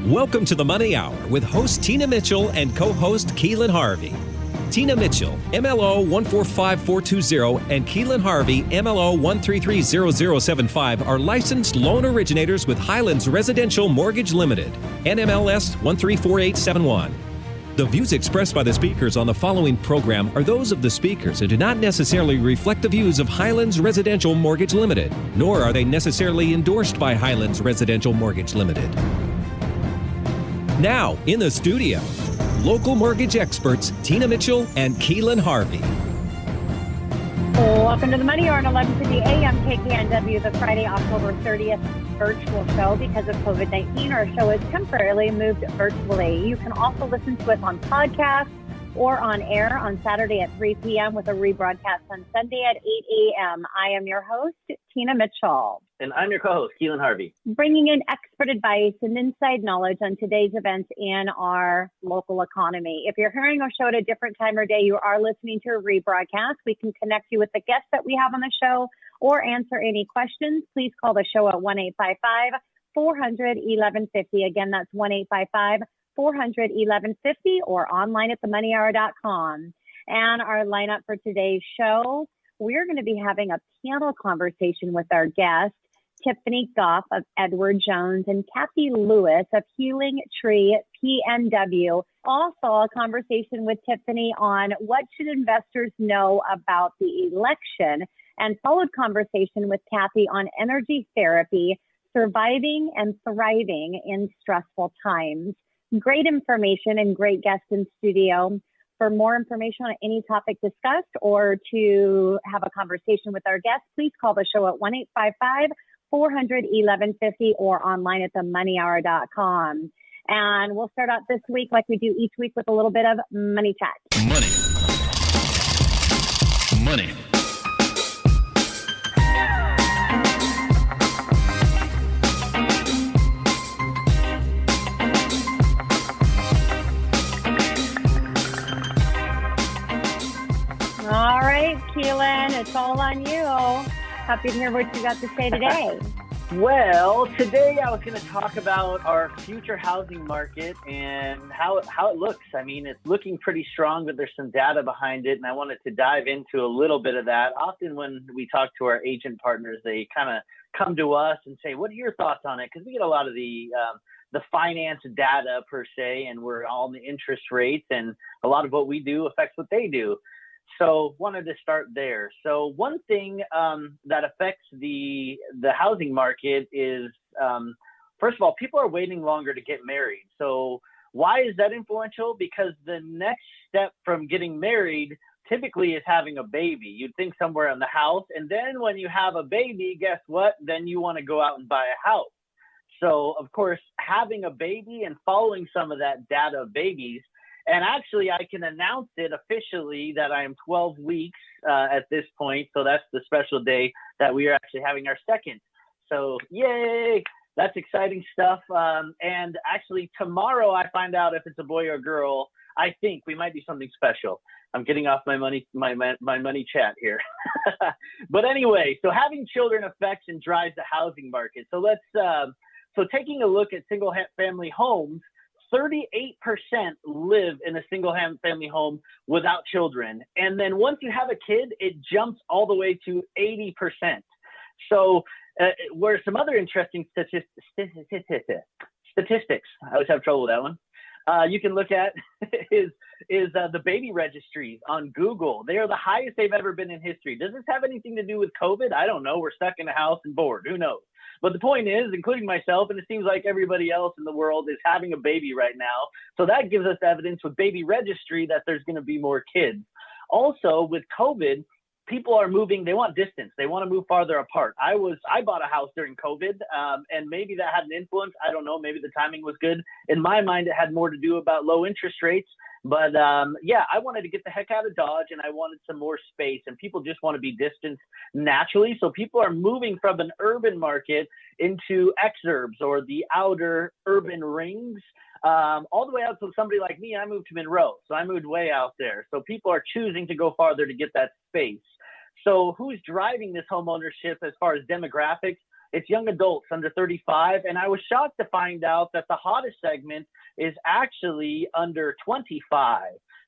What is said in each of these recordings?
Welcome to the Money Hour with host Tina Mitchell and co-host Keelan Harvey. Tina Mitchell, MLO 145420, and Keelan Harvey, MLO 1330075, are licensed loan originators with Highlands Residential Mortgage Limited, NMLS 134871. The views expressed by the speakers on the following program are those of the speakers and do not necessarily reflect the views of Highlands Residential Mortgage Limited, nor are they necessarily endorsed by Highlands Residential Mortgage Limited. Now, in the studio, local mortgage experts Tina Mitchell and Keelan Harvey. Welcome to the Money Hour on 1150 AM KKNW, the Friday, October 30th virtual show. Because of COVID-19, our show is temporarily moved virtually. You can also listen to us on podcast or on air on Saturday at 3 p.m. with a rebroadcast on Sunday at 8 a.m. I am your host, Tina Mitchell. And I'm your co-host, Keelan Harvey. Bringing in expert advice and inside knowledge on today's events in our local economy. If you're hearing our show at a different time or day, you are listening to a rebroadcast. We can connect you with the guests that we have on the show or answer any questions. Please call the show at 1-855-400-1150. Again, that's 1-855-400-1150 or online at themoneyhour.com. And our lineup for today's show, we're going to be having a panel conversation with our guest, Tiffany Goff of Edward Jones and Kathy Lewis of Healing Tree PNW. Also, a conversation with Tiffany on what should investors know about the election, and followed conversation with Kathy on energy therapy, surviving and thriving in stressful times. Great information and great guests in studio. For more information on any topic discussed or to have a conversation with our guests, please call the show at 1-855-400-1150 or online at themoneyhour.com. And we'll start out this week like we do each week with a little bit of money chat. Money. All right, Keelan, it's all on you. Happy to hear what you got to say today. Well, today I was going to talk about our future housing market and how it looks. I mean, it's looking pretty strong, but there's some data behind it, and I wanted to dive into a little bit of that. Often when we talk to our agent partners, they kind of come to us and say, what are your thoughts on it? Because we get a lot of the finance data per se, and we're all in the interest rates, and a lot of what we do affects what they do. So wanted to start there. So one thing that affects the housing market is, first of all, people are waiting longer to get married. So why is that influential? Because the next step from getting married typically is having a baby. You'd think somewhere in the house. And then when you have a baby, guess what? Then you want to go out and buy a house. So, of course, having a baby and following some of that data of babies. And actually, I can announce it officially that I am 12 weeks at this point. So that's the special day that we are actually having our second. So yay, that's exciting stuff. And actually, tomorrow I find out if it's a boy or a girl. I think we might do something special. I'm getting off my money chat here. But anyway, so having children affects and drives the housing market. So so taking a look at single family homes, 38% live in a single family home without children. And then once you have a kid, it jumps all the way to 80%. So where some other interesting statistics, I always have trouble with that one. You can look at is the baby registries on Google. They are the highest they've ever been in history. Does this have anything to do with COVID? I don't know. We're stuck in a house and bored. Who knows? But the point is, including myself, and it seems like everybody else in the world is having a baby right now. So that gives us evidence with baby registry that there's going to be more kids. Also, with COVID, people are moving. They want distance. They want to move farther apart. I bought a house during COVID, and maybe that had an influence. I don't know. Maybe the timing was good. In my mind, it had more to do about low interest rates. But yeah, I wanted to get the heck out of Dodge, and I wanted some more space, and people just want to be distanced naturally. So people are moving from an urban market into exurbs or the outer urban rings, all the way out to somebody like me. I moved to Monroe, so I moved way out there. So people are choosing to go farther to get that space. So who's driving this home ownership as far as demographics? it's young adults under 35. And I was shocked to find out that the hottest segment is actually under 25.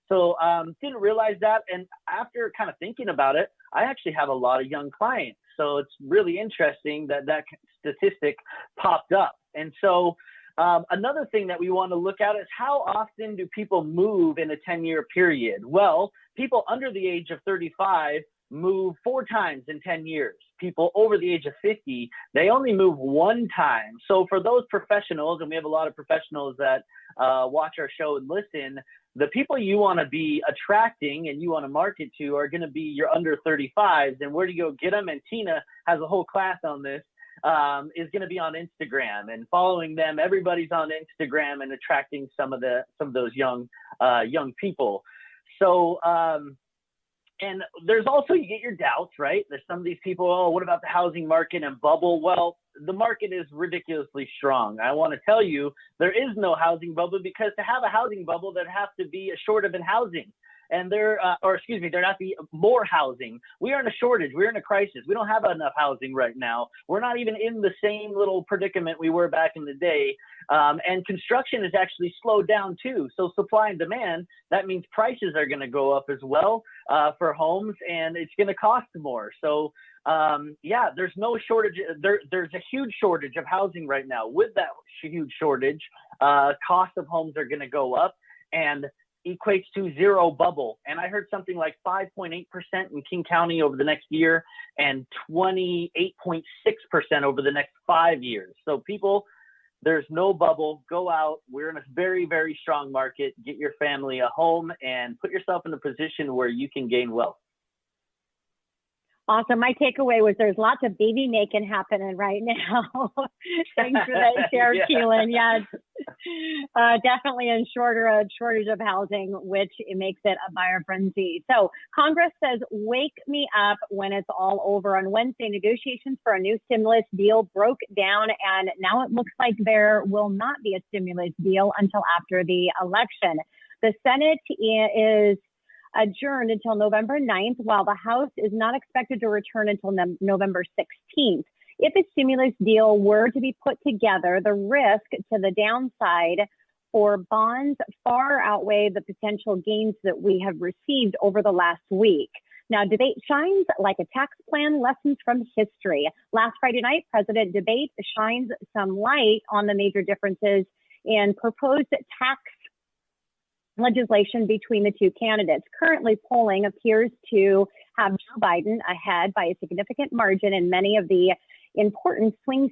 So didn't realize that. And after kind of thinking about it, I actually have a lot of young clients. So it's really interesting that that statistic popped up. And so another thing that we want to look at is how often do people move in a 10-year period? Well, people under the age of 35 move 4 times in 10 years. People over the age of 50, they only move 1 time. So for those professionals, and we have a lot of professionals that watch our show and listen, the people you want to be attracting and you want to market to are going to be your under 35s. And where do you go get them? And Tina has a whole class on this. Is going to be on Instagram, and following them. Everybody's on Instagram and attracting some of those young people. So and there's also, you get your doubts, right? There's some of these people, oh, what about the housing market and bubble? Well, the market is ridiculously strong. I want to tell you, there is no housing bubble, because to have a housing bubble, there has to be a shortage in housing. And there not be more housing. We are in a shortage. We're in a crisis. We don't have enough housing right now. We're not even in the same little predicament we were back in the day. And construction has actually slowed down too. So supply and demand, that means prices are going to go up as well for homes, and it's going to cost more. So there's no shortage. There's a huge shortage of housing right now. With that huge shortage, cost of homes are going to go up, and equates to zero bubble. And I heard something like 5.8% in King County over the next year, and 28.6% over the next 5 years. So people, there's no bubble. Go out. We're in a very, very strong market. Get your family a home and put yourself in a position where you can gain wealth. Awesome. My takeaway was there's lots of baby making happening right now. Thanks for that share, yeah. Keelan. Yes, definitely a shortage of housing, which it makes it a buyer frenzy. So Congress says, wake me up when it's all over. On Wednesday, negotiations for a new stimulus deal broke down, and now it looks like there will not be a stimulus deal until after the election. The Senate is adjourned until November 9th, while the House is not expected to return until November 16th. If a stimulus deal were to be put together, the risk to the downside for bonds far outweigh the potential gains that we have received over the last week. Now, debate shines like a tax plan, lessons from history. Last Friday night, President debate shines some light on the major differences in proposed tax legislation between the two candidates. Currently, polling appears to have Joe Biden ahead by a significant margin in many of the important swing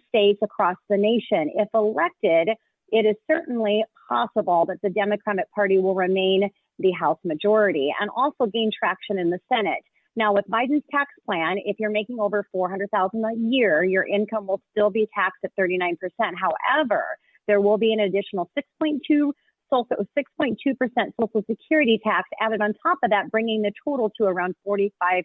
states across the nation. If elected, it is certainly possible that the Democratic Party will remain the House majority and also gain traction in the Senate. Now, with Biden's tax plan, if you're making over $400,000 a year, your income will still be taxed at 39%. However, there will be an additional 6.2% Social Security tax added on top of that, bringing the total to around 45%.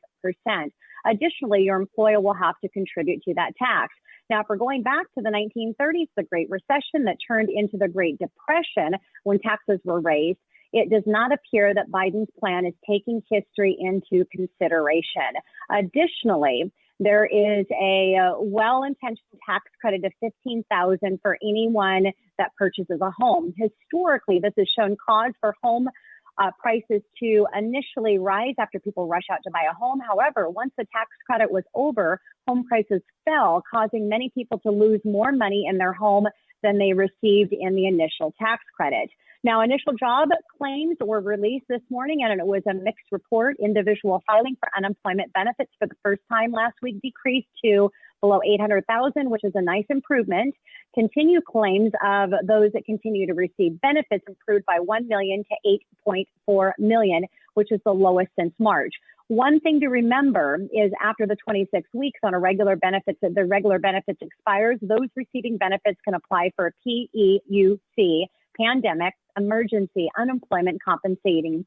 Additionally, your employer will have to contribute to that tax. Now, if we're going back to the 1930s, the Great Recession that turned into the Great Depression when taxes were raised, it does not appear that Biden's plan is taking history into consideration. Additionally, there is a well-intentioned tax credit of $15,000 for anyone that purchases a home. Historically, this has shown cause for home prices to initially rise after people rush out to buy a home. However, once the tax credit was over, home prices fell, causing many people to lose more money in their home than they received in the initial tax credit. Now, initial job claims were released this morning, and it was a mixed report. Individual filing for unemployment benefits for the first time last week decreased to below 800,000, which is a nice improvement. Continued claims of those that continue to receive benefits improved by 1 million to 8.4 million, which is the lowest since March. One thing to remember is after the 26 weeks on the regular benefits expires, those receiving benefits can apply for a PEUC, Pandemic Emergency Unemployment Compensation,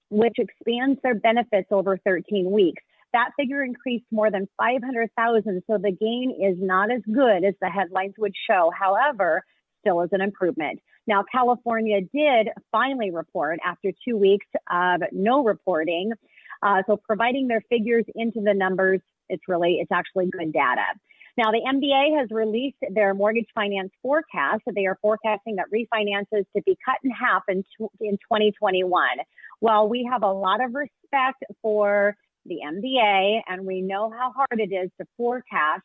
which expands their benefits over 13 weeks. That figure increased more than 500,000, so the gain is not as good as the headlines would show. However, still is an improvement. Now, California did finally report after 2 weeks of no reporting. So providing their figures into the numbers It's actually good data. Now, the MBA has released their mortgage finance forecast. They are forecasting that refinances to be cut in half in 2021. While we have a lot of respect for the MBA and we know how hard it is to forecast,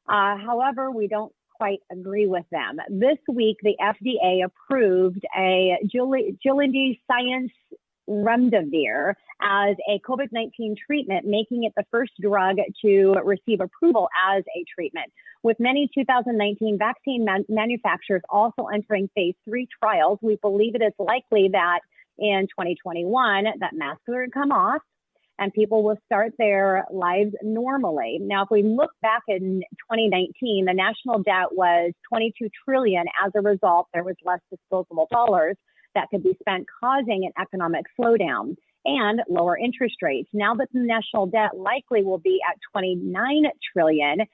however, we don't quite agree with them. This week, the FDA approved a Gilead Sciences Remdesivir as a COVID-19 treatment, making it the first drug to receive approval as a treatment. With many 2019 vaccine manufacturers also entering phase 3 trials, we believe it is likely that in 2021 that masks are going to come off and people will start their lives normally. Now, if we look back in 2019, the national debt was $22 trillion. As a result, there was less disposable dollars that could be spent, causing an economic slowdown and lower interest rates. Now that the national debt likely will be at $29 trillion,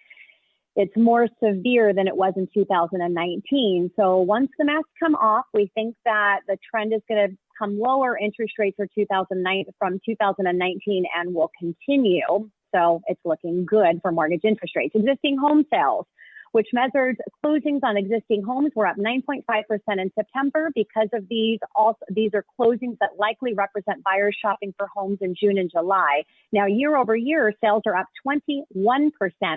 it's more severe than it was in 2019. So once the masks come off, we think that the trend is going to come lower. Interest rates for 2019 and will continue. So it's looking good for mortgage interest rates. Existing home sales, which measured closings on existing homes, were up 9.5% in September. Because of these are closings that likely represent buyers shopping for homes in June and July. Now, year over year, sales are up 21%,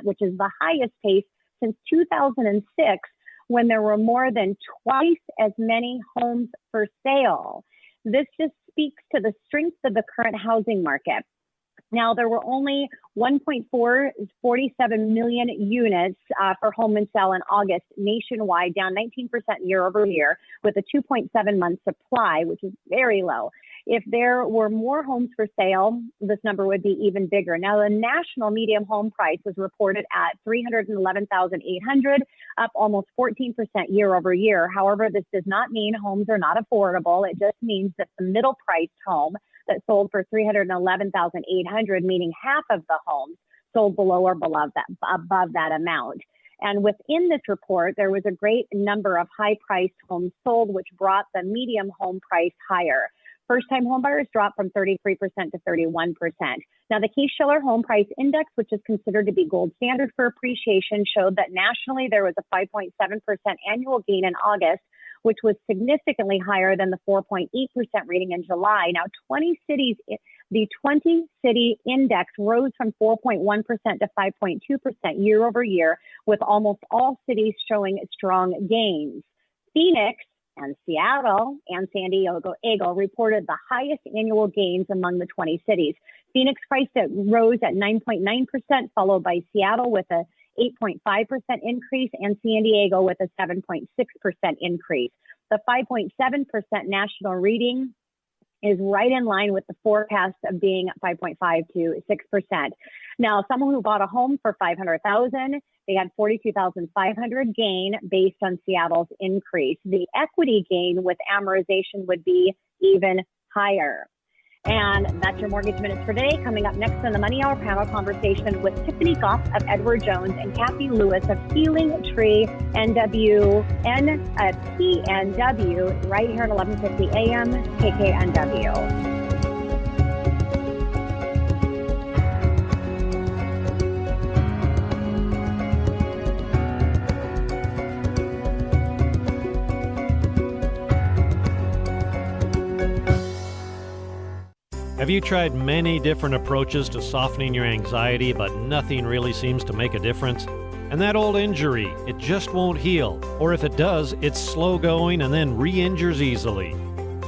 which is the highest pace since 2006, when there were more than twice as many homes for sale. This just speaks to the strength of the current housing market. Now, there were only 1.447 million units for home and sell in August nationwide, down 19% year over year, with a 2.7 month supply, which is very low. If there were more homes for sale, this number would be even bigger. Now, the national median home price was reported at $311,800, up almost 14% year over year. However, this does not mean homes are not affordable. It just means that the middle priced home that sold for $311,800, meaning half of the homes sold below or above that amount. And within this report, there was a great number of high-priced homes sold, which brought the median home price higher. First-time homebuyers dropped from 33% to 31%. Now, the Case-Shiller Home Price Index, which is considered to be gold standard for appreciation, showed that nationally there was a 5.7% annual gain in August, which was significantly higher than the 4.8% reading in July. Now, the 20-city index rose from 4.1% to 5.2% year over year, with almost all cities showing strong gains. Phoenix and Seattle and San Diego reported the highest annual gains among the 20 cities. Phoenix rose at 9.9%, followed by Seattle with a 8.5% increase and San Diego with a 7.6% increase. The 5.7% national reading is right in line with the forecast of being 5.5 to 6%. Now, someone who bought a home for $500,000, they had $42,500 gain based on Seattle's increase. The equity gain with amortization would be even higher. And that's your Mortgage Minutes for today. Coming up next on the Money Hour panel conversation with Tiffany Goff of Edward Jones and Kathy Lewis of Healing Tree PNW right here at 11:50 a.m. KKNW. Have you tried many different approaches to softening your anxiety, but nothing really seems to make a difference? And that old injury, it just won't heal. Or if it does, it's slow going and then re-injures easily.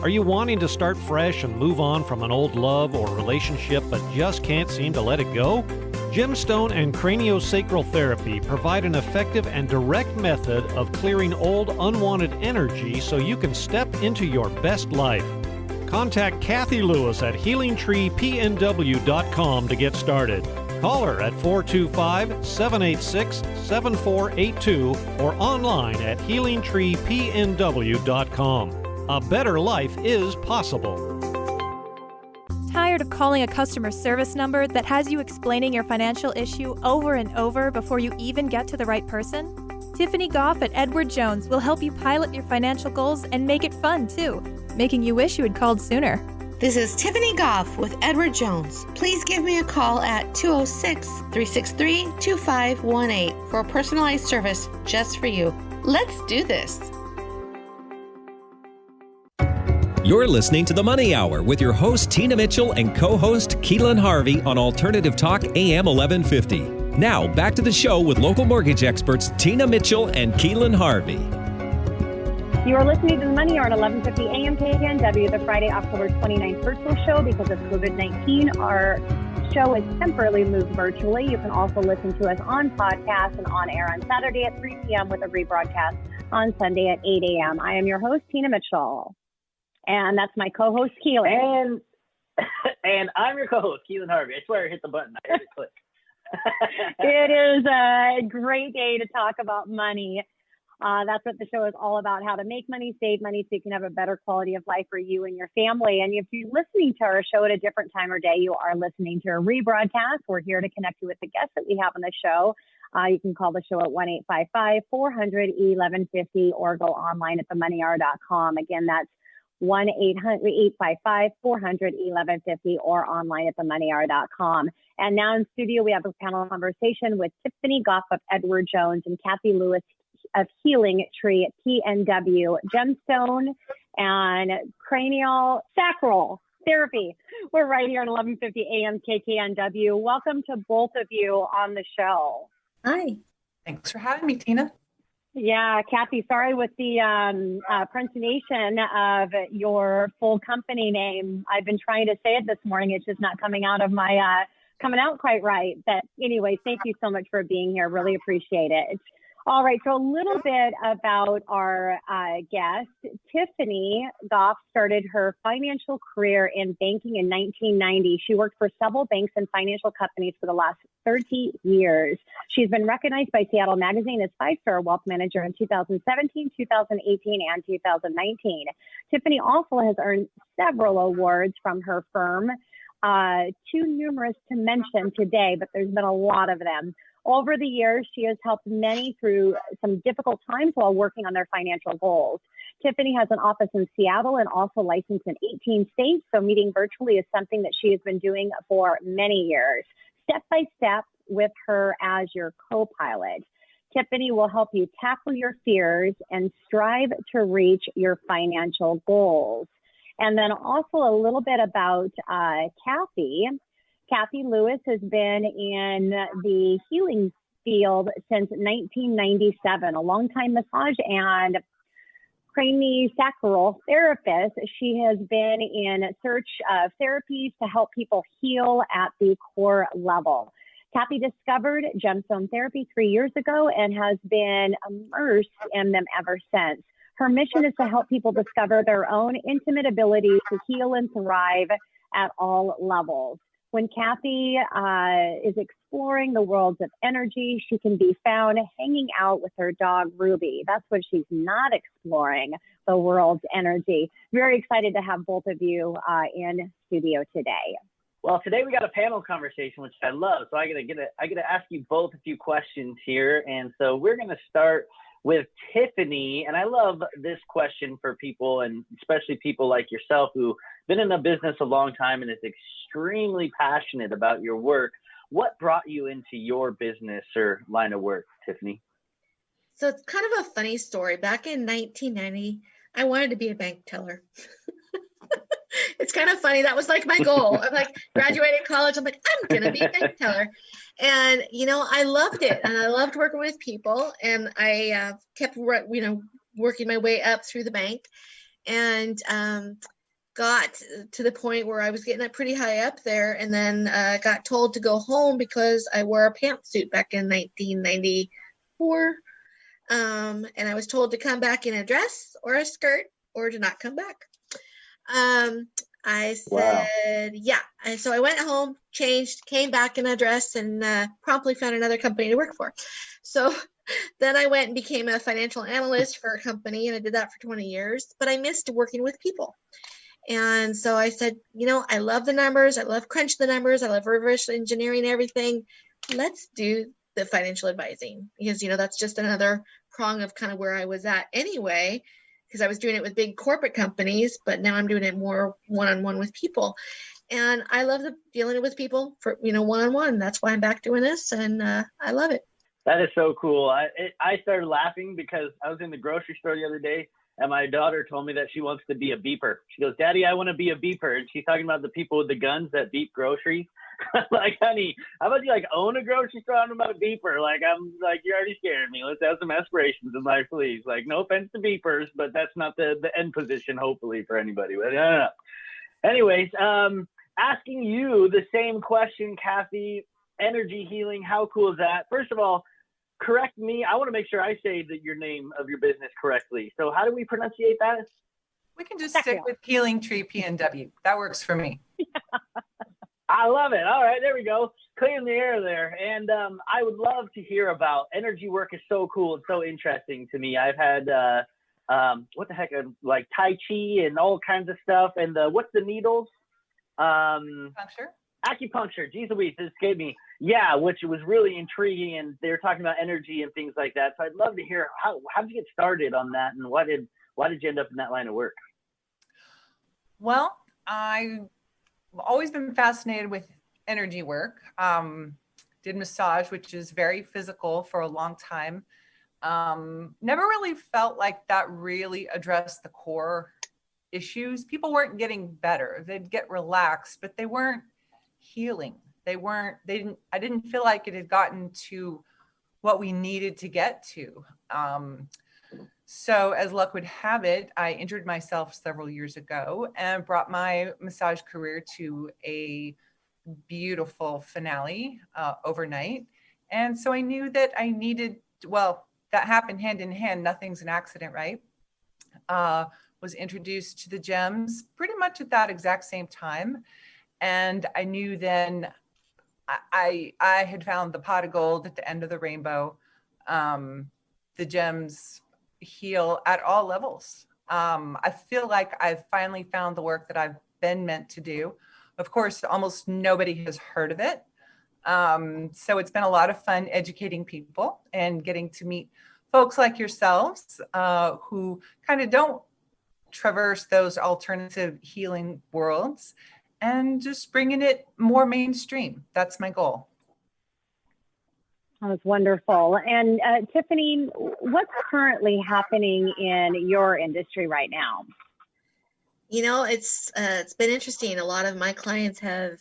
Are you wanting to start fresh and move on from an old love or relationship, but just can't seem to let it go? Gemstone and craniosacral therapy provide an effective and direct method of clearing old, unwanted energy so you can step into your best life. Contact Kathy Lewis at HealingTreePNW.com to get started. Call her at 425-786-7482 or online at HealingTreePNW.com. A better life is possible. Tired of calling a customer service number that has you explaining your financial issue over and over before you even get to the right person? Tiffany Goff at Edward Jones will help you pilot your financial goals and make it fun, too, making you wish you had called sooner. This is Tiffany Goff with Edward Jones. Please give me a call at 206-363-2518 for a personalized service just for you. Let's do this. You're listening to The Money Hour with your host, Tina Mitchell, and co-host, Keelan Harvey on Alternative Talk AM 1150. Now, back to the show with local mortgage experts, Tina Mitchell and Keelan Harvey. You are listening to The Money Hour at 1150 AM KKNW, the Friday, October 29th virtual show. Because of COVID-19, our show is temporarily moved virtually. You can also listen to us on podcast and on air on Saturday at 3 p.m. with a rebroadcast on Sunday at 8 a.m. I am your host, Tina Mitchell. And that's my co-host, Keelan. And I'm your co-host, Keelan Harvey. I swear I hit the button. I heard it click. It is a great day to talk about money. That's what the show is all about, how to make money, save money, so you can have a better quality of life for you and your family. And if you're listening to our show at a different time or day, you are listening to a rebroadcast. We're here to connect you with the guests that we have on the show. You can call the show at 1-855-400-1150 or go online at themoneyhour.com. Again, that's 1-800-855-400-1150 or online at themoneyhour.com. And now in studio, we have a panel conversation with Tiffany Goff of Edward Jones and Kathy Lewis of Healing Tree PNW, Gemstone and Cranial Sacral Therapy. We're right here at 1150 AM KKNW. Welcome to both of you on the show. Hi. Thanks for having me, Tina. Yeah, Kathy, sorry with the pronunciation of your full company name. I've been trying to say it this morning. It's just not coming out quite right. But anyway, thank you so much for being here. Really appreciate it. All right, so a little bit about our guest. Tiffany Goff started her financial career in banking in 1990. She worked for several banks and financial companies for the last 30 years. She's been recognized by Seattle Magazine as 5-star wealth manager in 2017, 2018, and 2019. Tiffany also has earned several awards from her firm, too numerous to mention today, but there's been a lot of them. Over the years, she has helped many through some difficult times while working on their financial goals. Tiffany has an office in Seattle and also licensed in 18 states, so meeting virtually is something that she has been doing for many years. Step by step with her as your co-pilot. Tiffany will help you tackle your fears and strive to reach your financial goals. And then also a little bit about Kathy. Kathy Lewis has been in the healing field since 1997, a longtime massage and craniosacral therapist. She has been in search of therapies to help people heal at the core level. Kathy discovered gemstone therapy 3 years ago and has been immersed in them ever since. Her mission is to help people discover their own intimate abilities to heal and thrive at all levels. When Kathy is exploring the worlds of energy, she can be found hanging out with her dog, Ruby. That's when she's not exploring the world's energy. Very excited to have both of you in studio today. Well, today we got a panel conversation, which I love. So I gotta ask you both a few questions here. And so we're gonna start with Tiffany. And I love this question for people, and especially people like yourself who been in the business a long time and is extremely passionate about your work. What brought you into your business or line of work, Tiffany? So it's kind of a funny story. Back in 1990, I wanted to be a bank teller. It's kind of funny. That was like my goal. I'm like, graduated college. I'm like, I'm going to be a bank teller. And, I loved it. And I loved working with people. And I kept, working my way up through the bank. And got to the point where I was getting up pretty high up there, and then got told to go home because I wore a pantsuit back in 1994. And I was told to come back in a dress or a skirt or to not come back. I said, yeah. And so I went home, changed, came back in a dress, and promptly found another company to work for. So then I went and became a financial analyst for a company, and I did that for 20 years, but I missed working with people. And so I said, I love the numbers. I love crunch the numbers. I love reverse engineering everything. Let's do the financial advising because, that's just another prong of kind of where I was at anyway. because I was doing it with big corporate companies, but now I'm doing it more one-on-one with people. And I love dealing with people for, one-on-one. That's why I'm back doing this, and I love it. That is so cool. I started laughing because I was in the grocery store the other day, and my daughter told me that she wants to be a beeper. She goes, "Daddy, I want to be a beeper." And she's talking about the people with the guns that beep groceries. Like, honey, how about you own a grocery store? I'm about a beeper. I'm like, you're already scaring me. Let's have some aspirations in life, please. No offense to beepers, but that's not the end position, hopefully, for anybody. But I don't know. Anyways, asking you the same question, Kathy. Energy healing, how cool is that? First of all, correct me. I want to make sure I say your name of your business correctly. So how do we pronunciate that? We can just stick with Healing Tree PNW. That works for me. I love it. All right, there we go. Clearing the air there. And I would love to hear about energy work. Is so cool and so interesting to me. I've had what the heck, like Tai Chi and all kinds of stuff. And what's the needles? Acupuncture. Geez Louise, it escaped me. Yeah, which was really intriguing. And they were talking about energy and things like that. So I'd love to hear how did you get started on that, and why did you end up in that line of work? Well, I've always been fascinated with energy work. Did massage, which is very physical, for a long time. Never really felt like that really addressed the core issues. People weren't getting better. They'd get relaxed, but they weren't healing. I didn't feel like it had gotten to what we needed to get to. So as luck would have it, I injured myself several years ago and brought my massage career to a beautiful finale overnight. And so I knew that I needed, that happened hand in hand. Nothing's an accident, right? Was introduced to the GEMS pretty much at that exact same time. And I knew then I had found the pot of gold at the end of the rainbow. The GEMS heal at all levels. I feel like I've finally found the work that I've been meant to do. Of course, almost nobody has heard of it. So it's been a lot of fun educating people and getting to meet folks like yourselves who kind of don't traverse those alternative healing worlds, and just bringing it more mainstream. That's my goal. That was wonderful. And Tiffany, what's currently happening in your industry right now? It's been interesting. A lot of my clients have,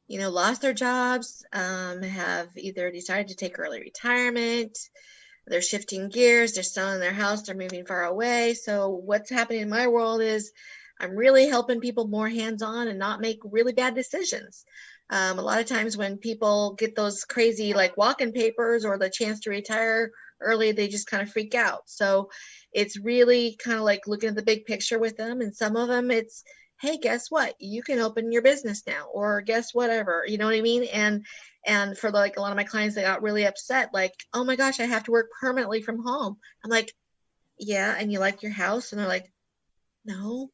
lost their jobs, have either decided to take early retirement, they're shifting gears, they're selling their house, they're moving far away. So what's happening in my world is I'm really helping people more hands-on and not make really bad decisions. A lot of times when people get those crazy walk-in papers or the chance to retire early, they just kind of freak out. So it's really kind of looking at the big picture with them. And some of them it's, hey, guess what? You can open your business now, or guess whatever, you know what I mean? And for a lot of my clients, they got really upset, oh my gosh, I have to work permanently from home. I'm like, yeah, and you like your house? And they're like, no.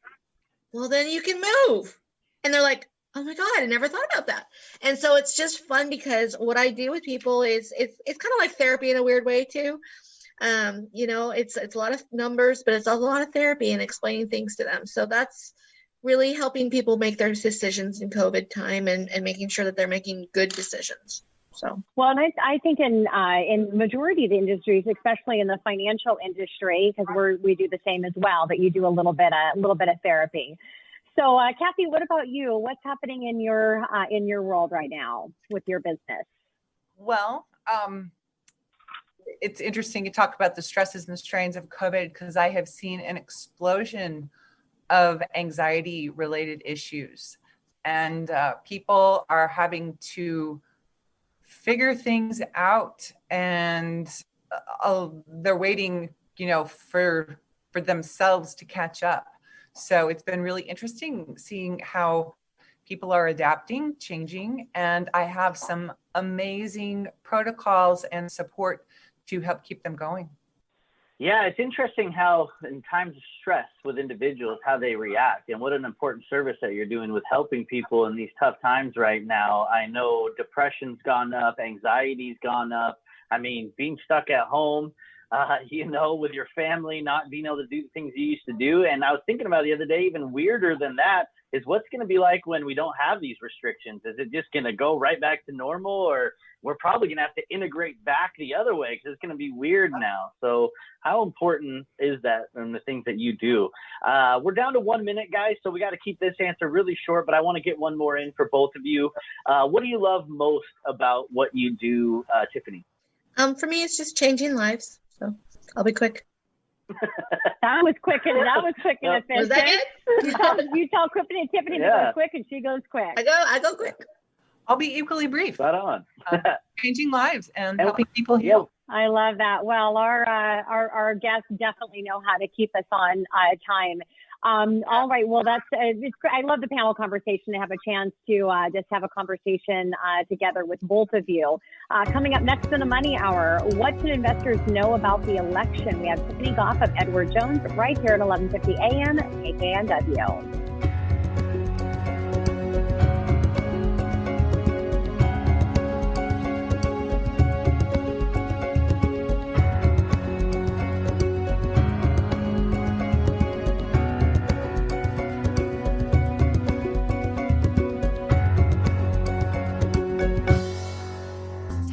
Well, then you can move. And they're like, oh my God, I never thought about that. And so it's just fun because what I do with people is it's kind of like therapy in a weird way too. It's a lot of numbers, but it's also a lot of therapy and explaining things to them. So that's really helping people make their decisions in COVID time and making sure that they're making good decisions. So, well, and I think in majority of the industries, especially in the financial industry, because we do the same as well, that you do a little bit of therapy. So, Kathy, what about you? What's happening in your world right now with your business? Well, it's interesting you talk about the stresses and strains of COVID, because I have seen an explosion of anxiety-related issues, and people are having to figure things out, and they're waiting, for themselves to catch up. So it's been really interesting seeing how people are adapting, changing, and I have some amazing protocols and support to help keep them going. Yeah, it's interesting how in times of stress with individuals, how they react, and what an important service that you're doing with helping people in these tough times right now. I know depression's gone up, anxiety's gone up. I mean, being stuck at home, with your family not being able to do the things you used to do. And I was thinking about the other day, even weirder than that is what's going to be like when we don't have these restrictions. Is it just going to go right back to normal, or we're probably going to have to integrate back the other way because it's going to be weird now? So how important is that and the things that you do? We're down to 1 minute, guys, so we got to keep this answer really short, but I want to get one more in for both of you. What do you love most about what you do, Tiffany? For me, it's just changing lives. So I'll be quick. That was quick and efficient. Was that it? You tell Tiffany to go quick, and she goes quick. I go quick. I'll be equally brief. Right on. Changing lives and helping people heal. I love that. Well, our guests definitely know how to keep us on time. All right. Well, it's great. I love the panel conversation to have a chance to just have a conversation together with both of you. Coming up next in the Money Hour, what should investors know about the election? We have Tiffany Goff of Edward Jones right here at 11:50 a.m. KKNW.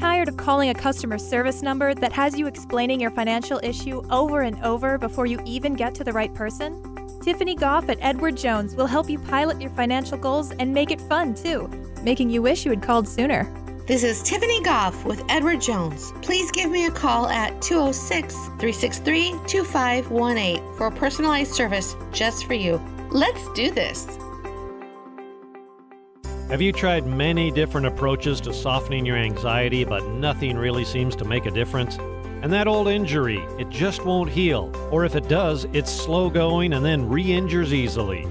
Tired of calling a customer service number that has you explaining your financial issue over and over before you even get to the right person? Tiffany Goff at Edward Jones will help you pilot your financial goals and make it fun, too, making you wish you had called sooner. This is Tiffany Goff with Edward Jones. Please give me a call at 206-363-2518 for a personalized service just for you. Let's do this. Have you tried many different approaches to softening your anxiety, but nothing really seems to make a difference? And that old injury, it just won't heal. Or if it does, it's slow going and then re-injures easily.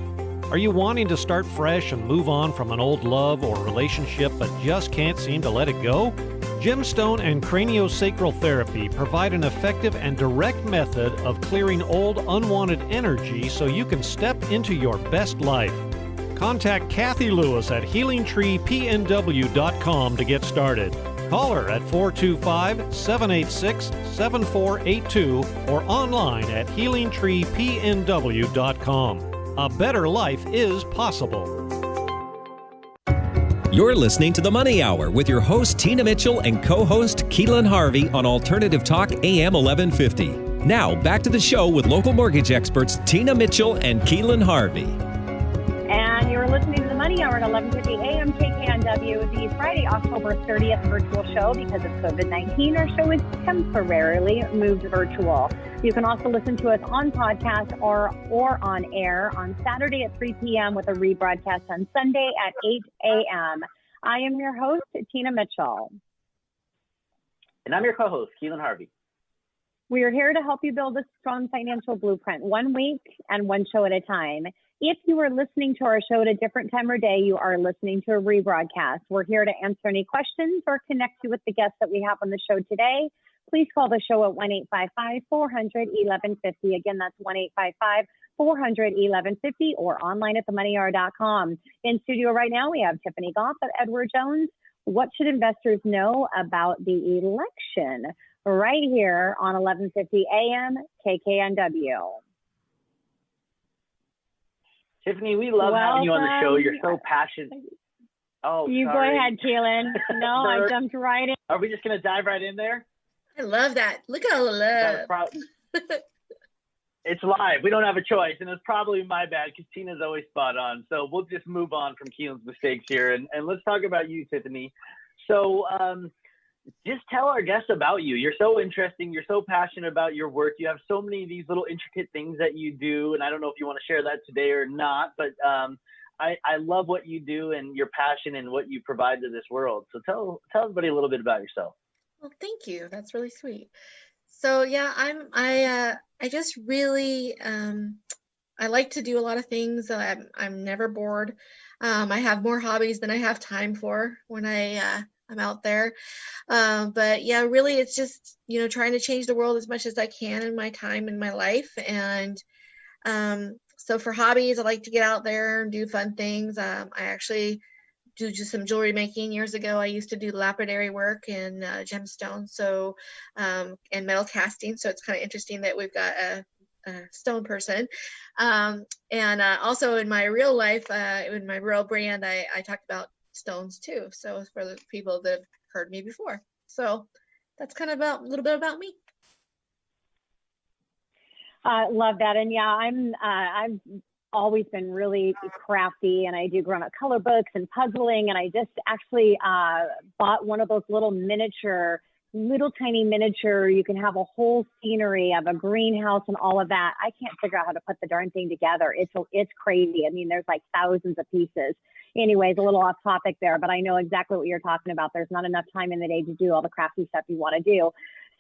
Are you wanting to start fresh and move on from an old love or relationship but just can't seem to let it go? Gemstone and craniosacral therapy provide an effective and direct method of clearing old unwanted energy so you can step into your best life. Contact Kathy Lewis at healingtreepnw.com to get started. Call her at 425-786-7482 or online at healingtreepnw.com. A better life is possible. You're listening to The Money Hour with your host Tina Mitchell and co-host Keelan Harvey on Alternative Talk AM 1150. Now back to the show with local mortgage experts Tina Mitchell and Keelan Harvey. And you're listening to the Money Hour at 11:50 a.m. KKNW, the Friday, October 30th virtual show. Because of COVID-19, our show is temporarily moved virtual. You can also listen to us on podcast or on air on Saturday at 3 p.m. with a rebroadcast on Sunday at 8 a.m. I am your host, Tina Mitchell. And I'm your co-host, Keelan Harvey. We are here to help you build a strong financial blueprint, 1 week and one show at a time. If you are listening to our show at a different time or day, you are listening to a rebroadcast. We're here to answer any questions or connect you with the guests that we have on the show today. Please call the show at 1-855-400-1150. Again, that's 1-855-400-1150 or online at themoneyhour.com. In studio right now, we have Tiffany Goff at Edward Jones. What should investors know about the election? Right here on 1150 AM KKNW. Tiffany, we love having you on the show. You're so passionate. Oh, you sorry. Go ahead, Keelan. No, I jumped right in. Are we just going to dive right in there? I love that. Look at all the love. It's live. We don't have a choice, and it's probably my bad because Tina's always spot on. So we'll just move on from Keelan's mistakes here, and let's talk about you, Tiffany. So just tell our guests about you. You're so interesting. You're so passionate about your work. You have so many of these little intricate things that you do, and I don't know if you want to share that today or not, but I love what you do and your passion and what you provide to this world. So tell everybody a little bit about yourself. Well, thank you. That's really sweet. So yeah, I just really I like to do a lot of things. I'm never bored. I have more hobbies than I have time for when I'm out there. But yeah, really it's just, trying to change the world as much as I can in my time in my life. And so for hobbies, I like to get out there and do fun things. I actually do just some jewelry making years ago. I used to do lapidary work and gemstones, so and metal casting. So it's kind of interesting that we've got a stone person. And also in my real life, in my real brand, I talked about stones too. So for the people that have heard me before. So that's kind of a little bit about me. Love that. And yeah, I've always been really crafty, and I do grown up color books and puzzling. And I just actually bought one of those little tiny miniature, you can have a whole scenery of a greenhouse and all of that. I can't figure out how to put the darn thing together. It's crazy. I mean, there's like thousands of pieces. Anyways, a little off topic there, but I know exactly what you're talking about. There's not enough time in the day to do all the crafty stuff you want to do.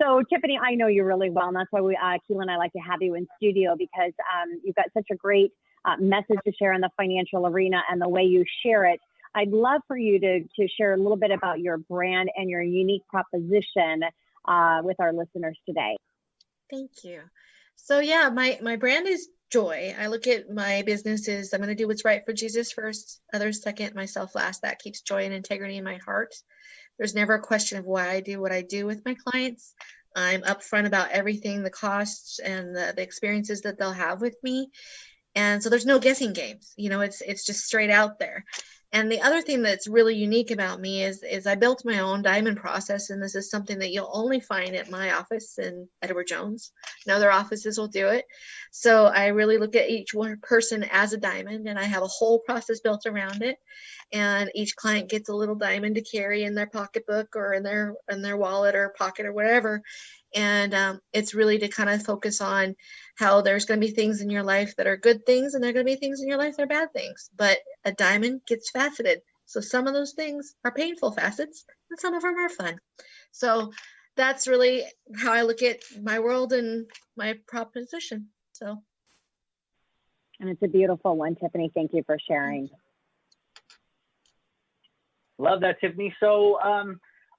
So Tiffany, I know you really well, and that's why Keelan and I like to have you in studio, because you've got such a great message to share in the financial arena, and the way you share it. I'd love for you to share a little bit about your brand and your unique proposition with our listeners today. Thank you. So yeah, my brand is joy. I look at my business as I'm going to do what's right for Jesus first, others second, myself last. That keeps joy and integrity in my heart. There's never a question of why I do what I do with my clients. I'm upfront about everything, the costs and the experiences that they'll have with me. And so there's no guessing games. You know, it's just straight out there. And the other thing that's really unique about me is I built my own diamond process, and this is something that you'll only find at my office in Edward Jones. No other offices will do it. So I really look at each one person as a diamond, and I have a whole process built around it. And each client gets a little diamond to carry in their pocketbook or in their wallet or pocket or whatever. And it's really to kind of focus on how there's going to be things in your life that are good things, and there are going to be things in your life that are bad things. But a diamond gets faceted. So some of those things are painful facets, and some of them are fun. So that's really how I look at my world and my proposition. So. And it's a beautiful one, Tiffany. Thank you for sharing. Love that, Tiffany. So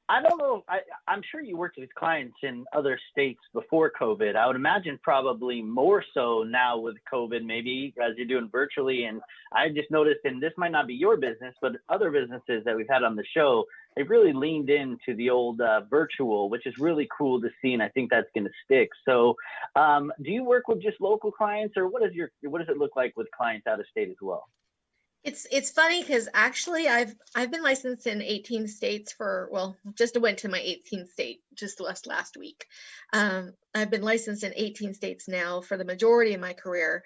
I don't know. I'm sure you worked with clients in other states before COVID. I would imagine probably more so now with COVID, maybe as you're doing virtually. And I just noticed, and this might not be your business, but other businesses that we've had on the show, they've really leaned into the old virtual, which is really cool to see. And I think that's going to stick. So do you work with just local clients, or what does it look like with clients out of state as well? It's funny because actually I've been licensed in 18 states just went to my 18th state just last week. I've been licensed in 18 states now for the majority of my career,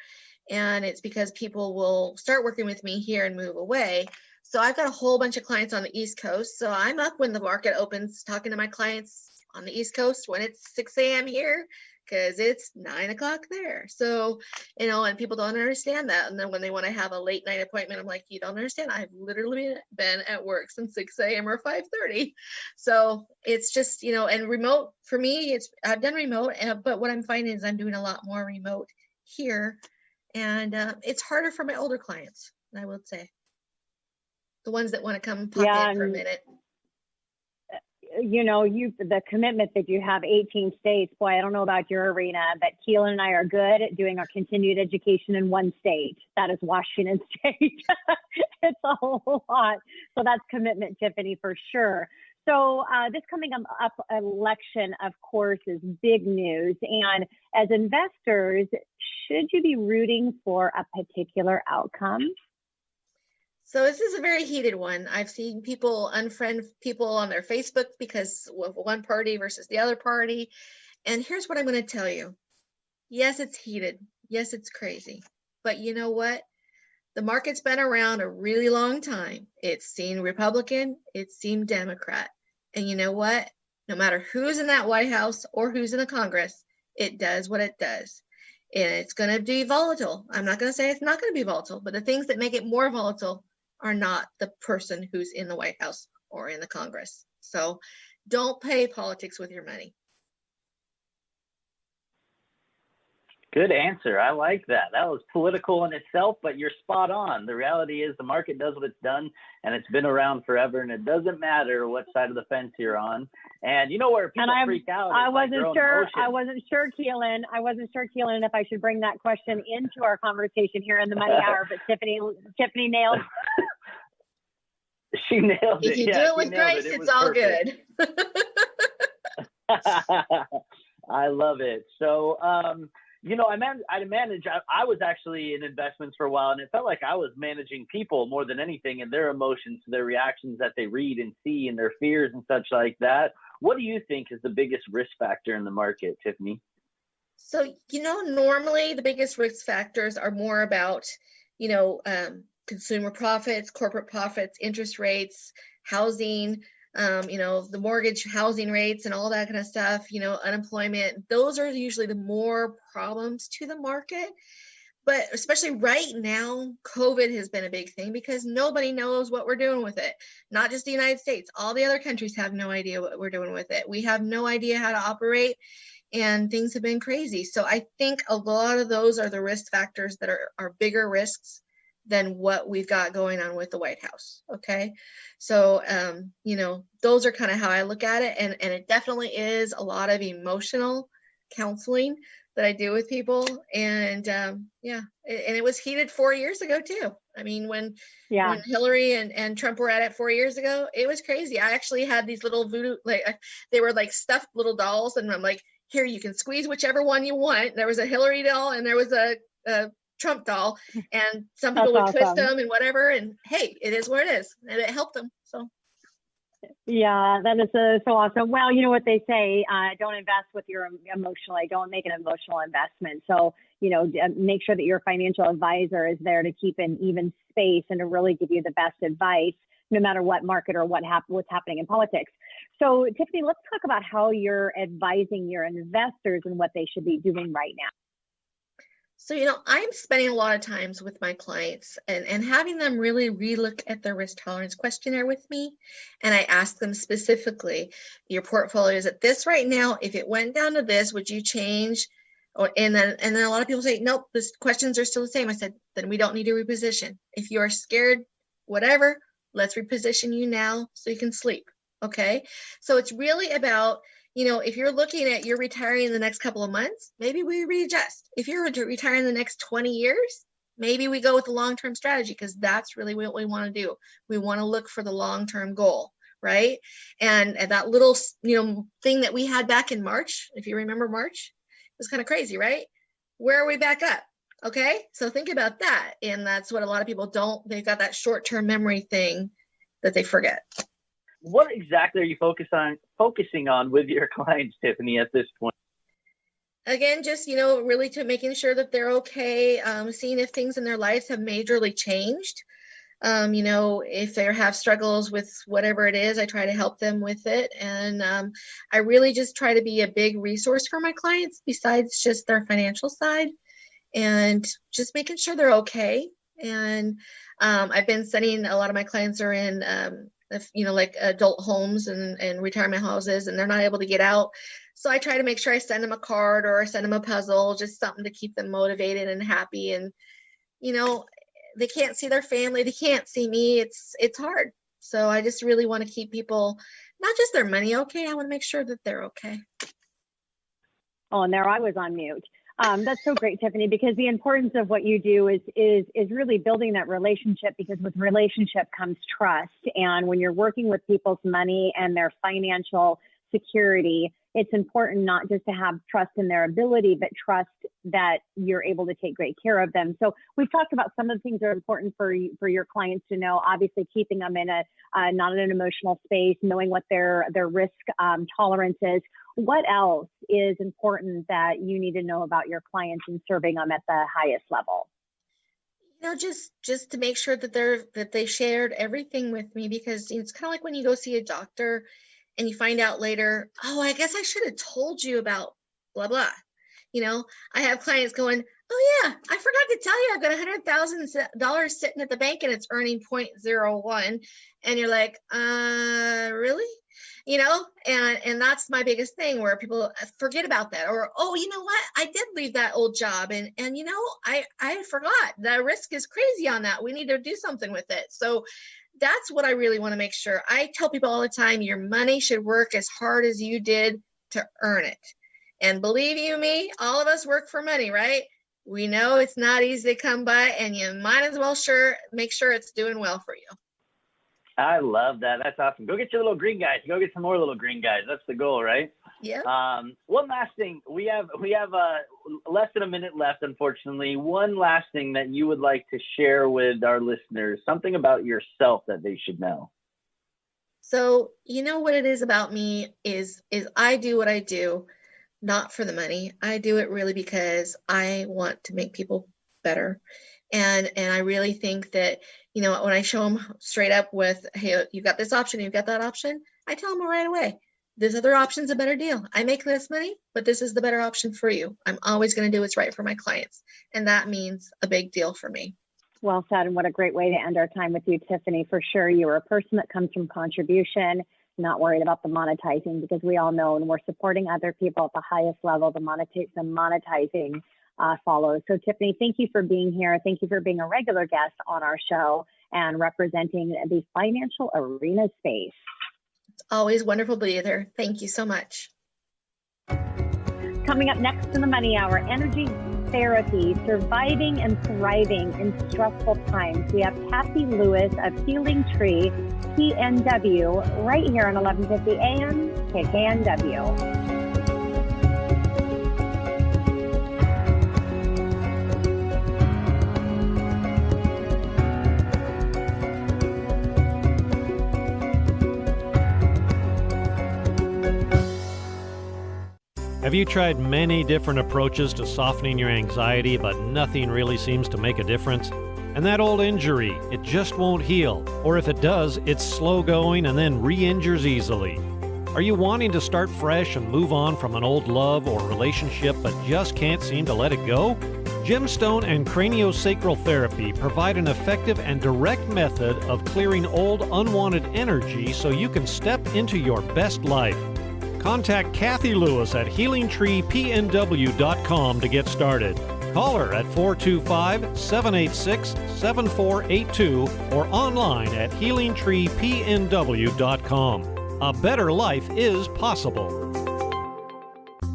and it's because people will start working with me here and move away. So I've got a whole bunch of clients on the East Coast. So I'm up when the market opens talking to my clients on the East Coast when it's 6 a.m. here, because it's 9 o'clock there. So, and people don't understand that. And then when they want to have a late night appointment, I'm like, you don't understand. I've literally been at work since 6 a.m. or 5:30. So it's just, and remote for me, I've done remote, but what I'm finding is I'm doing a lot more remote here. And it's harder for my older clients, I would say. The ones that want to come pop in for a minute. The commitment that you have, 18 states, boy, I don't know about your arena, but Keelan and I are good at doing our continued education in one state. That is Washington State. It's a whole lot. So that's commitment, Tiffany, for sure. So this coming up election, of course, is big news. And as investors, should you be rooting for a particular outcome? So this is a very heated one. I've seen people unfriend people on their Facebook because of one party versus the other party. And here's what I'm going to tell you. Yes, it's heated. Yes, it's crazy. But you know what? The market's been around a really long time. It's seen Republican, it's seen Democrat. And you know what? No matter who's in that White House or who's in the Congress, it does what it does. And it's going to be volatile. I'm not going to say it's not going to be volatile, but the things that make it more volatile are not the person who's in the White House or in the Congress. So don't play politics with your money. Good answer. I like that. That was political in itself, but you're spot on. The reality is the market does what it's done, and it's been around forever, and it doesn't matter what side of the fence you're on. And where people freak out. I wasn't sure, Keelan, if I should bring that question into our conversation here in the Money Hour, but Tiffany nailed. She nailed it. If you Yeah, do it she with nailed grace, It it's was all perfect. good. I love it. So, I was actually in investments for a while, and it felt like I was managing people more than anything, and their emotions, their reactions that they read and see, and their fears and such like that. What do you think is the biggest risk factor in the market, Tiffany? So, normally the biggest risk factors are more about, consumer profits, corporate profits, interest rates, housing, the mortgage housing rates and all that kind of stuff, unemployment. Those are usually the more problems to the market. But especially right now, COVID has been a big thing because nobody knows what we're doing with it. Not just the United States, all the other countries have no idea what we're doing with it. We have no idea how to operate, and things have been crazy. So I think a lot of those are the risk factors that are bigger risks than what we've got going on with the White House. Okay. So, those are kind of how I look at it. And it definitely is a lot of emotional counseling that I do with people. And and it was heated 4 years ago too. I mean, when Hillary and Trump were at it 4 years ago, it was crazy. I actually had these little voodoo, they were like stuffed little dolls. And I'm like, here, you can squeeze whichever one you want. There was a Hillary doll and there was a Trump doll, and some people would twist them and whatever. And hey, it is what it is, and it helped them. So. Yeah, that is so awesome. Well, you know what they say, don't invest with your don't make an emotional investment. So, make sure that your financial advisor is there to keep an even space and to really give you the best advice, no matter what market or what's happening in politics. So, Tiffany, let's talk about how you're advising your investors and what they should be doing right now. So, I'm spending a lot of times with my clients and having them really relook at their risk tolerance questionnaire with me. And I ask them specifically, your portfolio is at this right now. If it went down to this, would you change? And then a lot of people say, nope, the questions are still the same. I said, then we don't need to reposition. If you are scared, whatever, let's reposition you now so you can sleep. Okay. So it's really about, if you're looking at you're retiring in the next couple of months, maybe we readjust. If you're retiring in the next 20 years, maybe we go with the long-term strategy, because that's really what we want to do. We want to look for the long-term goal, right? And that little, thing that we had back in March, if you remember March, it was kind of crazy, right? Where are we back up? Okay. So think about that. And that's what a lot of people don't, they've got that short-term memory thing that they forget. What exactly are you focusing on with your clients, Tiffany, at this point? Again, just, really to making sure that they're okay, seeing if things in their lives have majorly changed. If they have struggles with whatever it is, I try to help them with it. And I really just try to be a big resource for my clients besides just their financial side, and just making sure they're okay. And I've been sending, a lot of my clients are in like adult homes and retirement houses, and they're not able to get out. So I try to make sure I send them a card or send them a puzzle, just something to keep them motivated and happy. And, they can't see their family. They can't see me. It's hard. So I just really want to keep people, not just their money okay. I want to make sure that they're okay. Oh, and there I was on mute. That's so great, Tiffany, because the importance of what you do is really building that relationship, because with relationship comes trust. And when you're working with people's money and their financial security, it's important not just to have trust in their ability, but trust that you're able to take great care of them. So we've talked about some of the things that are important for your clients to know, obviously keeping them in not in an emotional space, knowing what their risk tolerance is. What else is important that you need to know about your clients and serving them at the highest level? Just to make sure that they shared everything with me, because it's kind of like when you go see a doctor and you find out later, oh, I guess I should have told you about blah, blah. I have clients going, oh yeah, I forgot to tell you, I've got $100,000 sitting at the bank and it's earning 0.01. And you're like, really? And that's my biggest thing, where people forget about that. Or, oh, you know what? I did leave that old job. And I forgot. The risk is crazy on that. We need to do something with it. So that's what I really want to make sure. I tell people all the time, your money should work as hard as you did to earn it. And believe you me, all of us work for money, right? We know it's not easy to come by, and you might as well make sure it's doing well for you. I love that. That's awesome. Go get your little green guys. Go get some more little green guys. That's the goal, right? Yeah. One last thing. We have less than a minute left, unfortunately. One last thing that you would like to share with our listeners, something about yourself that they should know. So, what it is about me is I do what I do, not for the money. I do it really because I want to make people better. And I really think that, when I show them straight up with, hey, you got this option, you've got that option, I tell them right away, this other option's a better deal. I make less money, but this is the better option for you. I'm always going to do what's right for my clients. And that means a big deal for me. Well said, and what a great way to end our time with you, Tiffany. For sure, you're a person that comes from contribution, not worried about the monetizing, because we all know when we're supporting other people at the highest level, the monetizing follows. So, Tiffany, thank you for being here. Thank you for being a regular guest on our show and representing the financial arena space. It's always wonderful to be there. Thank you so much. Coming up next in the Money Hour, energy therapy, surviving and thriving in stressful times. We have Kathy Lewis of Healing Tree PNW right here on 1150 AM KKNW. Have you tried many different approaches to softening your anxiety, but nothing really seems to make a difference? And that old injury, it just won't heal. Or if it does, it's slow going and then re-injures easily. Are you wanting to start fresh and move on from an old love or relationship but just can't seem to let it go? Gemstone and craniosacral therapy provide an effective and direct method of clearing old unwanted energy so you can step into your best life. Contact Kathy Lewis at healingtreepnw.com to get started. Call her at 425-786-7482 or online at healingtreepnw.com. A better life is possible.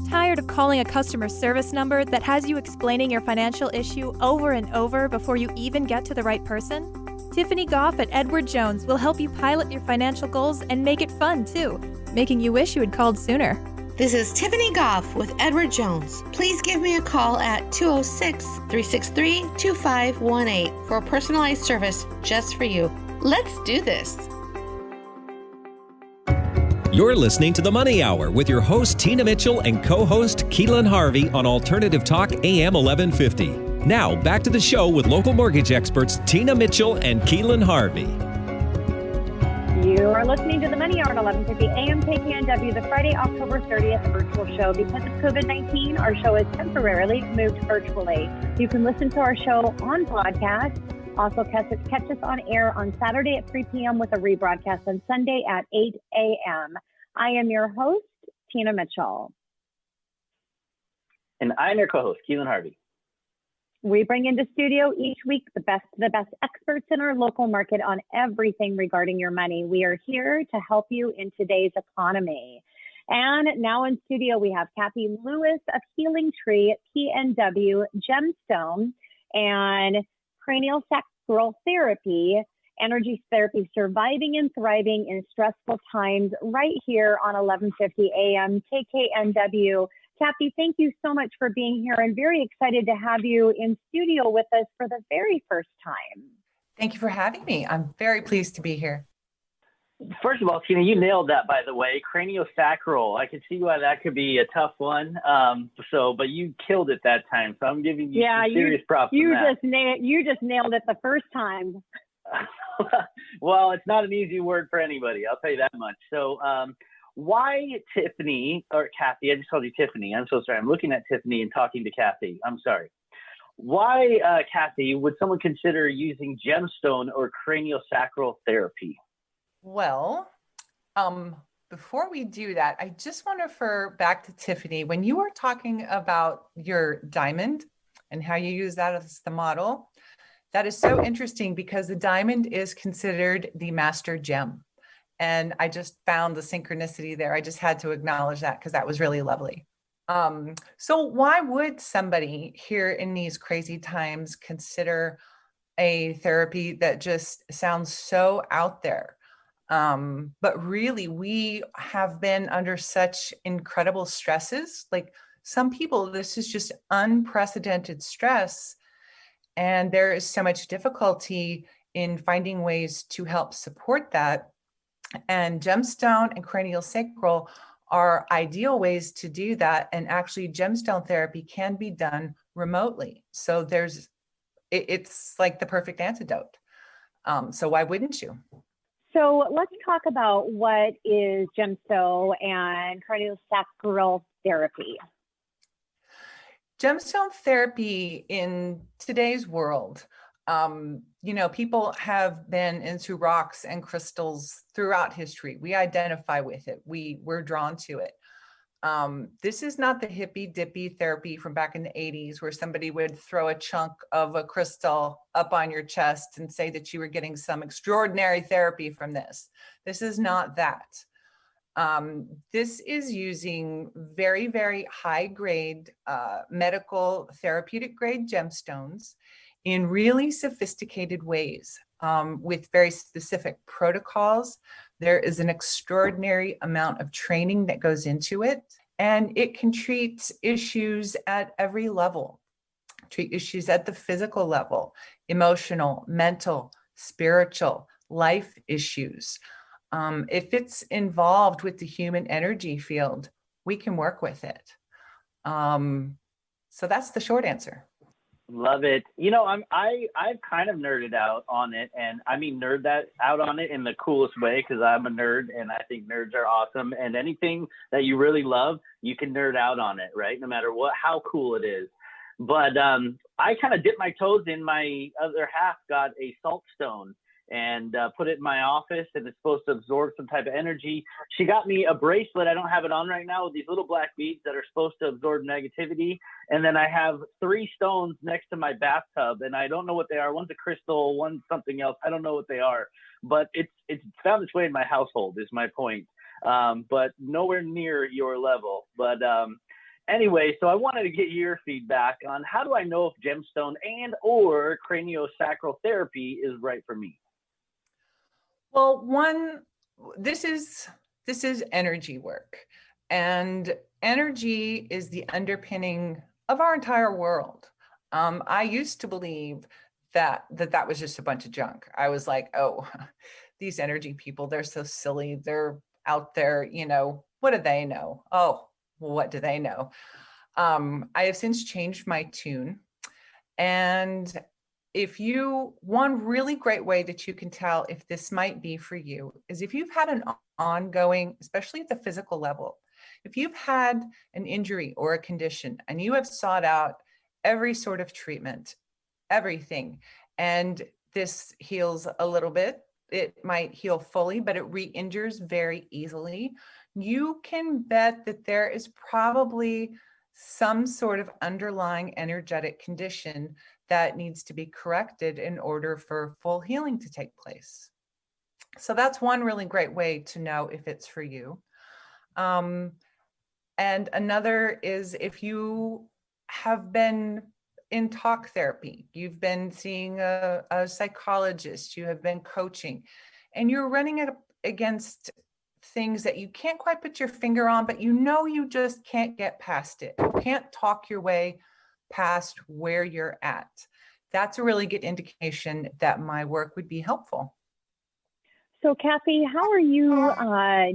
Tired of calling a customer service number that has you explaining your financial issue over and over before you even get to the right person? Tiffany Goff at Edward Jones will help you pilot your financial goals and make it fun, too, making you wish you had called sooner. This is Tiffany Goff with Edward Jones. Please give me a call at 206-363-2518 for a personalized service just for you. Let's do this. You're listening to The Money Hour with your host, Tina Mitchell, and co-host, Keelan Harvey on Alternative Talk AM 1150. Now, back to the show with local mortgage experts, Tina Mitchell and Keelan Harvey. You are listening to the Money Hour at 1150 AM KKNW, the Friday, October 30th virtual show. Because of COVID-19, our show is temporarily moved virtually. You can listen to our show on podcast. Also catch us on air on Saturday at 3 p.m. with a rebroadcast on Sunday at 8 a.m. I am your host, Tina Mitchell. And I'm your co-host, Keelan Harvey. We bring into studio each week the best experts in our local market on everything regarding your money. We are here to help you in today's economy. And now in studio, we have Kathy Lewis of Healing Tree PNW, Gemstone, and craniosacral therapy, energy therapy, surviving and thriving in stressful times right here on 1150 AM KKNW. Kathy, thank you so much for being here. I'm very excited to have you in studio with us for the very first time. Thank you for having me. I'm very pleased to be here. First of all, Tina, you nailed that, by the way. Craniosacral. I could see why that could be a tough one. But you killed it that time. So I'm giving you some serious props. You just nailed it the first time. Well, it's not an easy word for anybody. I'll tell you that much. So, why Tiffany or Kathy? I just called you Tiffany. I'm so sorry. I'm looking at Tiffany and talking to Kathy. I'm sorry. Why, Kathy, would someone consider using gemstone or craniosacral therapy? Well, before we do that, I just want to refer back to Tiffany. When you were talking about your diamond and how you use that as the model, that is so interesting because the diamond is considered the master gem. And I just found the synchronicity there. I just had to acknowledge that because that was really lovely. So why would somebody here in these crazy times consider a therapy that just sounds so out there? But really, we have been under such incredible stresses. Like some people, this is just unprecedented stress. And there is so much difficulty in finding ways to help support that. And gemstone and craniosacral are ideal ways to do that. And actually, gemstone therapy can be done remotely. So it's like the perfect antidote. So why wouldn't you? So let's talk about what is gemstone and craniosacral therapy. Gemstone therapy in today's world, people have been into rocks and crystals throughout history. We identify with it. We're drawn to it. This is not the hippy dippy therapy from back in the 80s where somebody would throw a chunk of a crystal up on your chest and say that you were getting some extraordinary therapy from this. This is not that. This is using very, very high grade medical therapeutic grade gemstones in really sophisticated ways with very specific protocols. There is an extraordinary amount of training that goes into it, and it can treat issues at every level, treat issues at the physical level, emotional, mental, spiritual, life issues. If it's involved with the human energy field, we can work with it. So that's the short answer. Love it. I've kind of nerded out on it, and I mean nerd that out on it in the coolest way because I'm a nerd and I think nerds are awesome. And anything that you really love, you can nerd out on it, right? No matter how cool it is. But I kind of dipped my toes in. My other half got a salt stone and put it in my office, and it's supposed to absorb some type of energy. She got me a bracelet. I don't have it on right now, with these little black beads that are supposed to absorb negativity. And then I have 3 stones next to my bathtub, and I don't know what they are. One's a crystal, one's something else. I don't know what they are, but it's found its way in my household is my point. But nowhere near your level. But anyway, so I wanted to get your feedback on how do I know if gemstone and or craniosacral therapy is right for me? Well, this is energy work, and energy is the underpinning of our entire world. I used to believe that was just a bunch of junk. I was like, oh, these energy people, they're so silly. They're out there, what do they know? Oh, what do they know? I have since changed my tune, and one really great way that you can tell if this might be for you is if you've had an ongoing, especially at the physical level, if you've had an injury or a condition and you have sought out every sort of treatment, everything, and this heals a little bit, it might heal fully, but it re-injures very easily, you can bet that there is probably some sort of underlying energetic condition that needs to be corrected in order for full healing to take place. So that's one really great way to know if it's for you. And another is if you have been in talk therapy, you've been seeing a psychologist, you have been coaching, and you're running against things that you can't quite put your finger on, but you just can't get past it. You can't talk your way past where you're at. That's a really good indication that my work would be helpful. So Kathy, how are you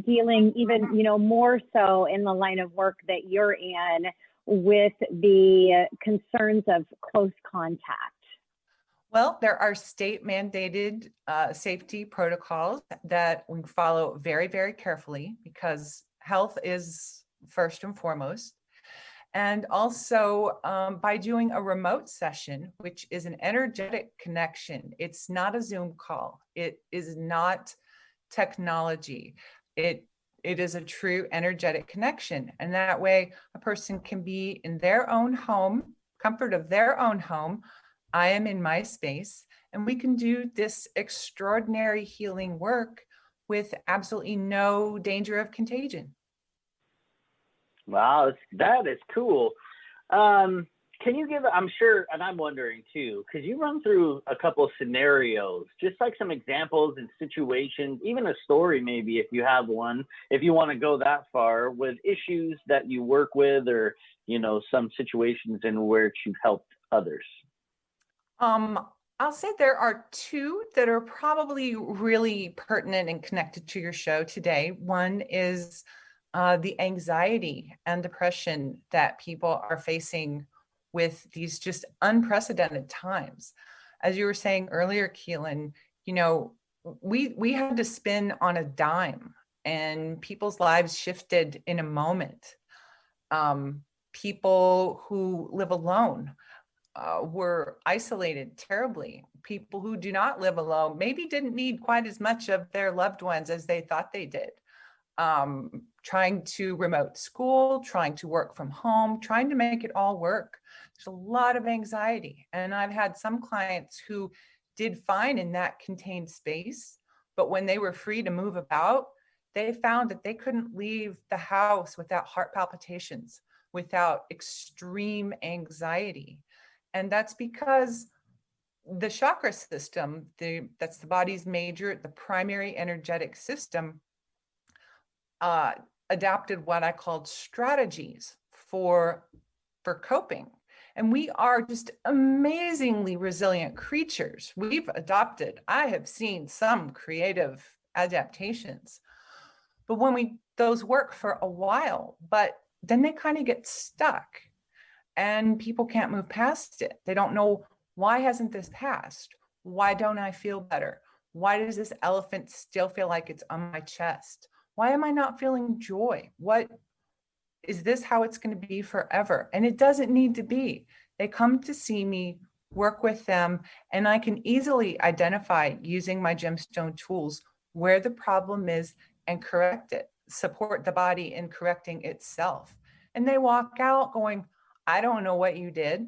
dealing even, more so in the line of work that you're in with the concerns of close contact? Well, there are state mandated safety protocols that we follow very, very carefully because health is first and foremost. And also by doing a remote session, which is an energetic connection. It's not a Zoom call. It is not technology. It is a true energetic connection. And that way a person can be in their own home, comfort of their own home. I am in my space, and we can do this extraordinary healing work with absolutely no danger of contagion. Wow, that is cool. Can you give, I'm sure, and I'm wondering too, could you run through a couple of scenarios, just like some examples and situations, even a story maybe if you have one, if you want to go that far, with issues that you work with, or, you know, some situations in which you've helped others? I'll say there are two that are probably really pertinent and connected to your show today. One is the anxiety and depression that people are facing with these just unprecedented times. As you were saying earlier, Keelan, you know, we had to spin on a dime, and people's lives shifted in a moment. People who live alone were isolated terribly. People who do not live alone maybe didn't need quite as much of their loved ones as they thought they did. Trying to remote school, trying to work from home, trying to make it all work. There's a lot of anxiety. And I've had some clients who did fine in that contained space, but when they were free to move about, they found that they couldn't leave the house without heart palpitations, without extreme anxiety. And that's because the chakra system, that's the body's the primary energetic system, adapted what I called strategies for coping. And we are just amazingly resilient creatures. I have seen some creative adaptations, but those work for a while, but then they kind of get stuck and people can't move past it. They don't know, why hasn't this passed? Why don't I feel better? Why does this elephant still feel like it's on my chest? Why am I not feeling joy? What is this, how it's going to be forever? And it doesn't need to be. They come to see me, work with them, and I can easily identify using my gemstone tools where the problem is and correct it, support the body in correcting itself. And they walk out going, I don't know what you did.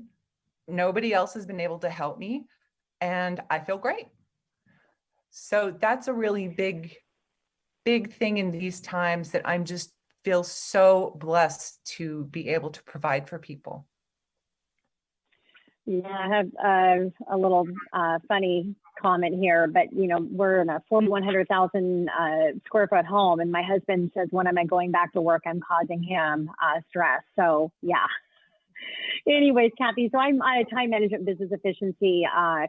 Nobody else has been able to help me, and I feel great. So that's a really big thing in these times that I'm just feel so blessed to be able to provide for people. Yeah, I have a little funny comment here, but you know, we're in a 4,100,000 square foot home, and my husband says, when am I going back to work? I'm causing him stress. So yeah. Anyways, Kathy, so I'm a time management business efficiency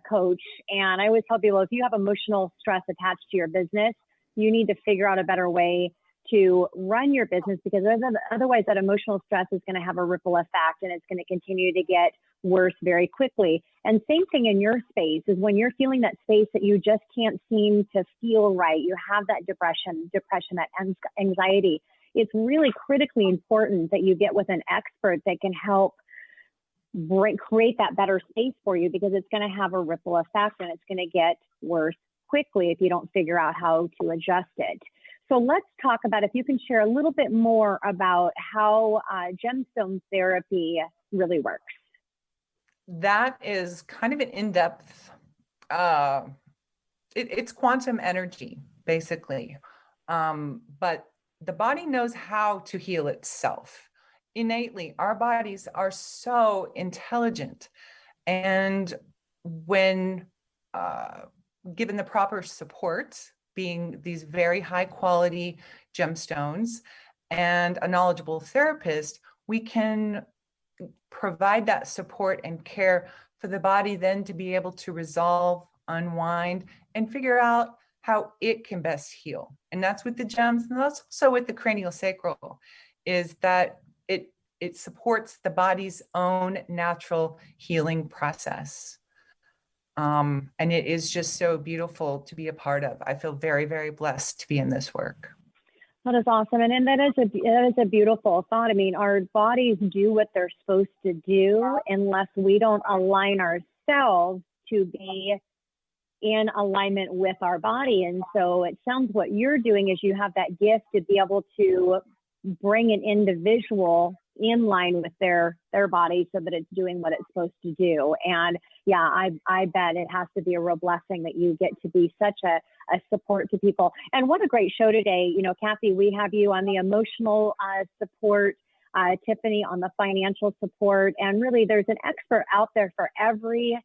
coach, and I always tell people, if you have emotional stress attached to your business, you need to figure out a better way to run your business, because otherwise that emotional stress is going to have a ripple effect, and it's going to continue to get worse very quickly. And same thing in your space is when you're feeling that space that you just can't seem to feel right, you have that depression, that anxiety. It's really critically important that you get with an expert that can help create that better space for you, because it's going to have a ripple effect and it's going to get worse quickly if you don't figure out how to adjust it. So let's talk about, if you can share a little bit more about how gemstone therapy really works. That is kind of an in-depth, it's quantum energy, basically. But the body knows how to heal itself. Innately, our bodies are so intelligent. And when given the proper support, being these very high quality gemstones and a knowledgeable therapist, we can provide that support and care for the body then to be able to resolve, unwind, and figure out how it can best heal. And that's with the gems, and that's also with the cranial sacral, is that it supports the body's own natural healing process. And it is just so beautiful to be a part of. I feel very, very blessed to be in this work. That is awesome. And that is a beautiful thought. I mean, our bodies do what they're supposed to do unless we don't align ourselves to be in alignment with our body. And so it sounds what you're doing is you have that gift to be able to bring an individual in line with their body so that it's doing what it's supposed to do. And yeah, I bet it has to be a real blessing that you get to be such a support to people. And what a great show today. You know, Kathy, we have you on the emotional support Tiffany on the financial support. And really, there's an expert out there for every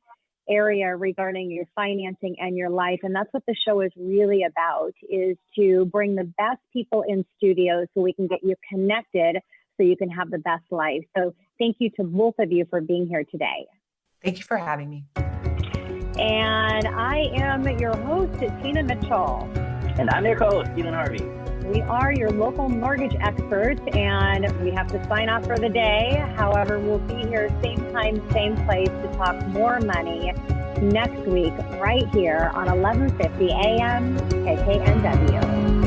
area regarding your financing and your life. And that's what the show is really about, is to bring the best people in studio so we can get you connected so you can have the best life. So thank you to both of you for being here today. Thank you for having me. And I am your host, Tina Mitchell. And I'm your co-host, Keelan Harvey. We are your local mortgage experts, and we have to sign off for the day. However, we'll be here same time, same place to talk more money next week right here on 1150 AM KKNW.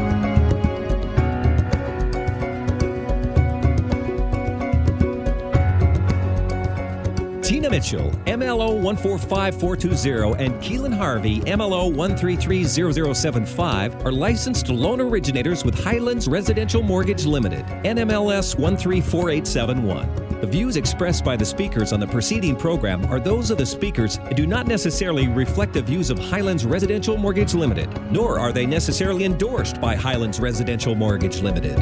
Tina Mitchell, MLO 145420, and Keelan Harvey, MLO 1330075, are licensed loan originators with Highlands Residential Mortgage Limited, NMLS 134871. The views expressed by the speakers on the preceding program are those of the speakers and do not necessarily reflect the views of Highlands Residential Mortgage Limited, nor are they necessarily endorsed by Highlands Residential Mortgage Limited.